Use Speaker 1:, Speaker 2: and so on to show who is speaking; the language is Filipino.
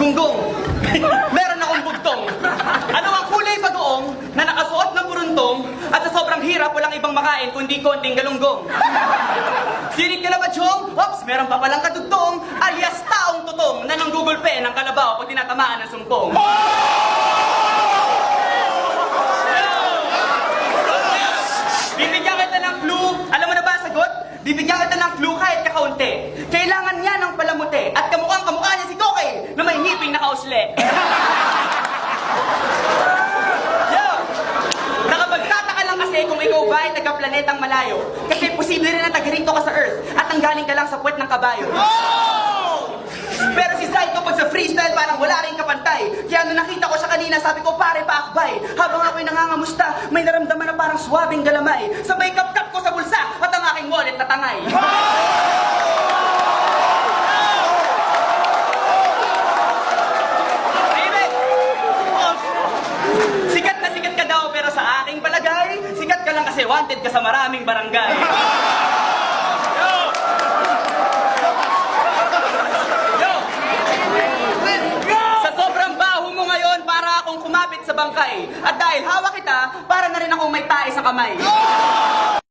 Speaker 1: Gunggong. Meron akong bugtong. Ano ang kulay bagoong na nakasuot ng puruntong at sa sobrang hirap walang ibang makain kundi konting galunggong? Sinig ka na ba, Chong? Ops, meron pa palang kadugtong alias taong tutong na nang Google Pay ng kalabaw pag tinatamaan ng sumpong. Bibigyan kita ng clue. Alam mo na ba ang sagot? Bibigyan kita ng clue kahit kakaunti. Kailangan niya ng palamuti at kamukhang kamukha niya si Koke na may ngiping nakausle. Yo! Nakapagtataka lang kasi kung ikaw ba ay taga-planetang malayo. Kasi posible rin na taga-rito ka sa Earth at nanggaling ka lang sa puwet ng kabayo. Pero si Saito pag sa freestyle parang wala rin kapantay. Kaya nung nakita ko siya kanina sabi ko pare paakbay. Habang ako'y nangangamusta may naramdaman na parang swabing galamay. Sabay kap-kap ko sa bulsa at ang aking wallet na tangay. Sikat na sikat ka daw pero sa aking palagay sikat ka lang kasi wanted ka sa maraming barangay. Kumapit sa bangkay. At dahil hawak kita, para na rin akong may tae sa kamay.